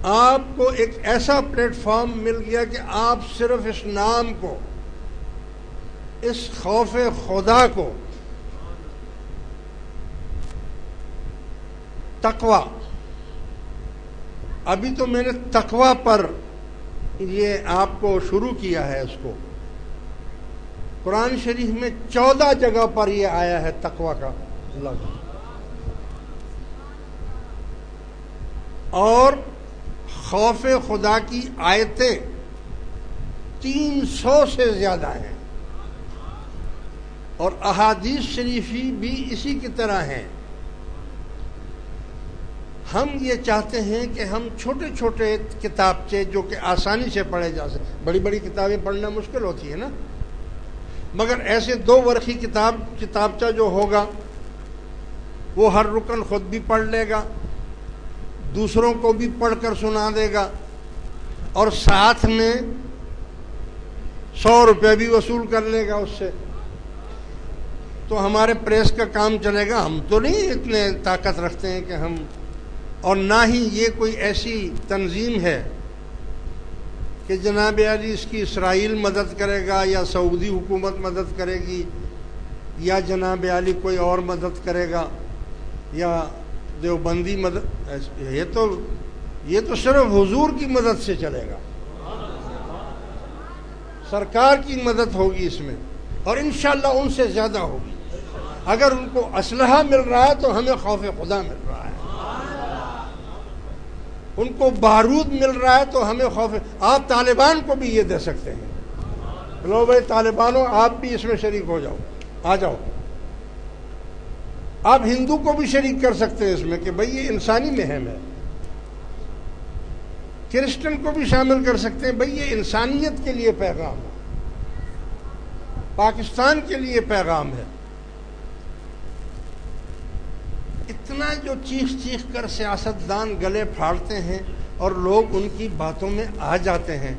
آپ کو ایک ایسا پلیٹ فارم مل گیا کہ آپ صرف اس نام کو، اس خوف خدا کو، تقوی، ابھی تو میں نے تقوی پر یہ آپ کو شروع کیا ہے، اس کو قرآن شریف میں 14 جگہ پر یہ آیا ہے تقوی کا لفظ، اور خوف خدا کی آیتیں 300 سے زیادہ ہیں، اور احادیث شریفی بھی اسی کی طرح ہیں۔ ہم یہ چاہتے ہیں کہ ہم چھوٹے چھوٹے کتابچے جو کہ آسانی سے پڑھے جا سکتے، بڑی بڑی کتابیں پڑھنا مشکل ہوتی ہے نا، مگر ایسے 2 ورقی کتابچہ جو ہوگا وہ ہر رکن خود بھی پڑھ لے گا، دوسروں کو بھی پڑھ کر سنا دے گا، اور ساتھ میں 100 روپے بھی وصول کر لے گا اس سے، تو ہمارے پریس کا کام چلے گا۔ ہم تو نہیں اتنے طاقت رکھتے ہیں کہ ہم، اور نہ ہی یہ کوئی ایسی تنظیم ہے کہ جناب علی اس کی اسرائیل مدد کرے گا یا سعودی حکومت مدد کرے گی یا جناب علی کوئی اور مدد کرے گا یا دیوبندی مدد، یہ تو صرف حضور کی مدد سے چلے گا، سرکار کی مدد ہوگی اس میں، اور انشاءاللہ ان سے زیادہ ہوگی۔ اگر ان کو اسلحہ مل رہا ہے تو ہمیں خوف خدا مل رہا ہے، ان کو بارود مل رہا ہے تو ہمیں خوف۔ آپ طالبان کو بھی یہ دے سکتے ہیں، لو بھائی طالبانوں آپ بھی اس میں شریک ہو جاؤ، آ جاؤ۔ آپ ہندو کو بھی شریک کر سکتے ہیں اس میں کہ بھئی یہ انسانی مہم ہے، کرسچن کو بھی شامل کر سکتے ہیں، بھئی یہ انسانیت کے لیے پیغام ہے، پاکستان کے لیے پیغام ہے۔ اتنا جو چیخ کر سیاستدان گلے پھاڑتے ہیں اور لوگ ان کی باتوں میں آ جاتے ہیں،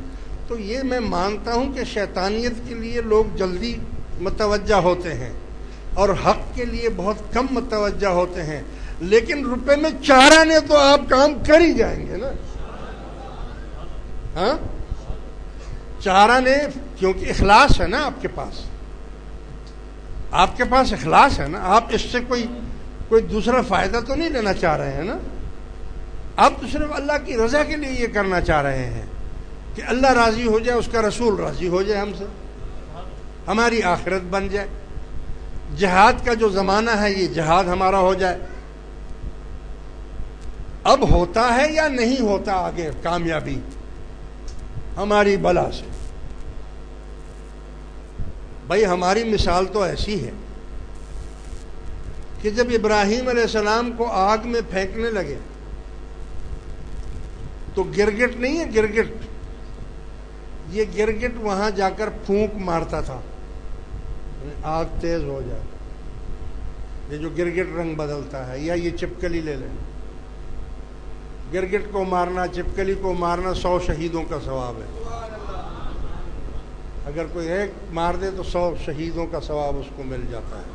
تو یہ میں مانتا ہوں کہ شیطانیت کے لیے لوگ جلدی متوجہ ہوتے ہیں اور حق کے لیے بہت کم متوجہ ہوتے ہیں، لیکن روپے میں 4 آنے تو آپ کام کر ہی جائیں گے نا، ہاں 4 آنے، کیونکہ اخلاص ہے نا آپ کے پاس اخلاص ہے نا، آپ اس سے کوئی دوسرا فائدہ تو نہیں لینا چاہ رہے ہیں نا، آپ تو صرف اللہ کی رضا کے لیے یہ کرنا چاہ رہے ہیں کہ اللہ راضی ہو جائے، اس کا رسول راضی ہو جائے ہم سے، ہماری آخرت بن جائے، جہاد کا جو زمانہ ہے یہ جہاد ہمارا ہو جائے۔ اب ہوتا ہے یا نہیں ہوتا آگے کامیابی ہماری بلا سے؟ بھائی ہماری مثال تو ایسی ہے کہ جب ابراہیم علیہ السلام کو آگ میں پھینکنے لگے تو گرگٹ نہیں ہے، گرگٹ، یہ گرگٹ وہاں جا کر پھونک مارتا تھا آگ تیز ہو جائے، یہ جو گرگٹ رنگ بدلتا ہے، یا یہ چپکلی لے لیں، گرگٹ کو مارنا، چپکلی کو مارنا 100 شہیدوں کا ثواب ہے، اگر کوئی ایک مار دے تو 100 شہیدوں کا ثواب اس کو مل جاتا ہے،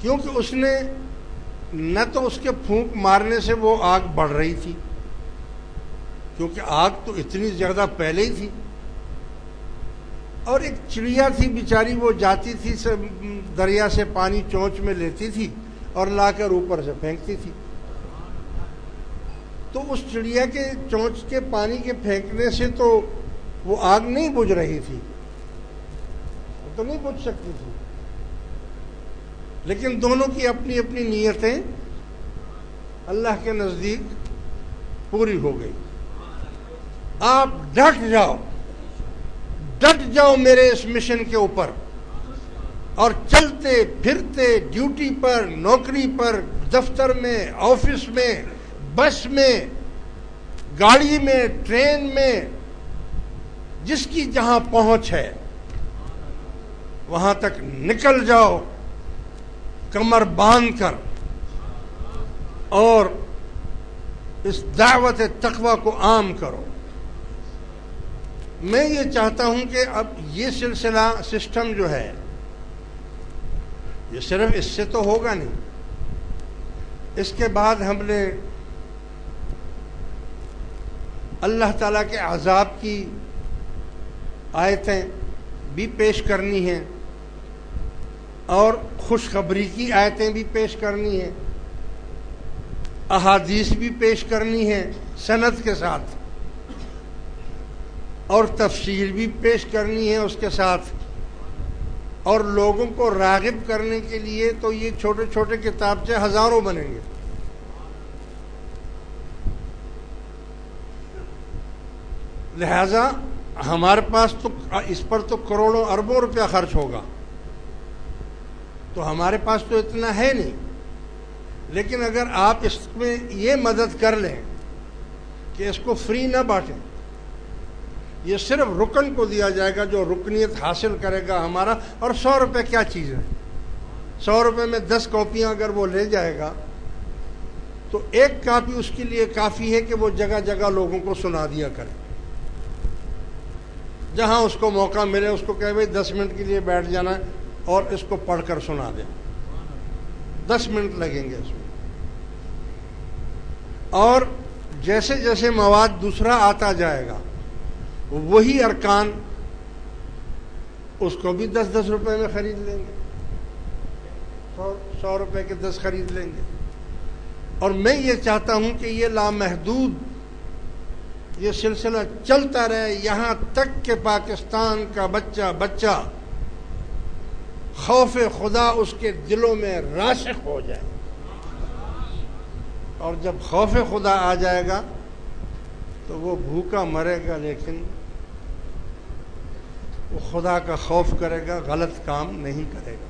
کیونکہ اس نے نہ تو اس کے پھونک مارنے سے وہ آگ بڑھ رہی تھی، کیونکہ آگ تو اتنی زیادہ پہلے ہی تھی، اور ایک چڑیا تھی بیچاری، وہ جاتی تھی دریا سے پانی چونچ میں لیتی تھی اور لا کر اوپر سے پھینکتی تھی، تو اس چڑیا کے چونچ کے پانی کے پھینکنے سے تو وہ آگ نہیں بجھ رہی تھی، وہ تو نہیں بجھ سکتی تھی، لیکن دونوں کی اپنی اپنی نیتیں اللہ کے نزدیک پوری ہو گئی۔ آپ ڈٹ جاؤ میرے اس مشن کے اوپر، اور چلتے پھرتے ڈیوٹی پر، نوکری پر، دفتر میں، آفس میں، بس میں، گاڑی میں، ٹرین میں، جس کی جہاں پہنچ ہے وہاں تک نکل جاؤ کمر باندھ کر، اور اس دعوت تقوی کو عام کرو۔ میں یہ چاہتا ہوں کہ اب یہ سلسلہ سسٹم جو ہے یہ صرف اس سے تو ہوگا نہیں، اس کے بعد ہم نے اللہ تعالیٰ کے عذاب کی آیتیں بھی پیش کرنی ہیں اور خوشخبری کی آیتیں بھی پیش کرنی ہیں، احادیث بھی پیش کرنی ہیں سند کے ساتھ، اور تفسیر بھی پیش کرنی ہے اس کے ساتھ، اور لوگوں کو راغب کرنے کے لیے تو یہ چھوٹے چھوٹے کتابچے ہزاروں بنیں گے۔ لہذا ہمارے پاس تو اس پر تو کروڑوں اربوں روپیہ خرچ ہوگا، تو ہمارے پاس تو اتنا ہے نہیں، لیکن اگر آپ اس میں یہ مدد کر لیں کہ اس کو فری نہ بانٹیں، یہ صرف رکن کو دیا جائے گا جو رکنیت حاصل کرے گا ہمارا، اور 100 روپے کیا چیز ہے، 100 روپے میں 10 کاپیاں اگر وہ لے جائے گا تو ایک کاپی اس کے لیے کافی ہے کہ وہ جگہ جگہ لوگوں کو سنا دیا کرے، جہاں اس کو موقع ملے اس کو کہے بھائی 10 منٹ کے لیے بیٹھ جانا ہے اور اس کو پڑھ کر سنا دیں، 10 منٹ لگیں گے اس میں۔ اور جیسے جیسے مواد دوسرا آتا جائے گا وہی ارکان اس کو بھی 10-10 روپے میں خرید لیں گے، 100 روپے کے 10 خرید لیں گے۔ اور میں یہ چاہتا ہوں کہ یہ لامحدود یہ سلسلہ چلتا رہے یہاں تک کہ پاکستان کا بچہ خوف خدا اس کے دلوں میں راسخ ہو جائے، اور جب خوف خدا آ جائے گا تو وہ بھوکا مرے گا لیکن وہ خدا کا خوف کرے گا، غلط کام نہیں کرے گا۔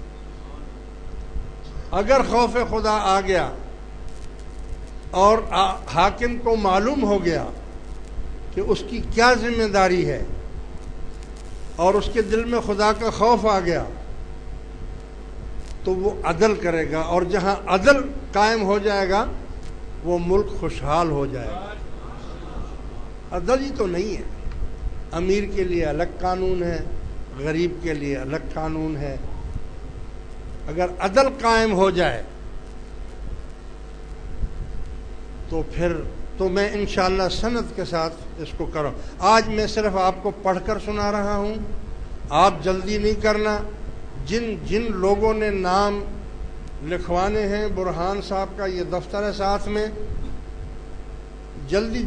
اگر خوف خدا آ گیا اور حاکم کو معلوم ہو گیا کہ اس کی کیا ذمہ داری ہے اور اس کے دل میں خدا کا خوف آ گیا تو وہ عدل کرے گا، اور جہاں عدل قائم ہو جائے گا وہ ملک خوشحال ہو جائے گا۔ عدل ہی تو نہیں ہے، امیر کے لیے الگ قانون ہے، غریب کے لیے الگ قانون ہے۔ اگر عدل قائم ہو جائے تو پھر تو میں انشاءاللہ سند کے ساتھ اس کو کروں۔ آج میں صرف آپ کو پڑھ کر سنا رہا ہوں، آپ جلدی نہیں کرنا۔ جن لوگوں نے نام لکھوانے ہیں، برہان صاحب کا یہ دفتر ہے ساتھ میں، جلدی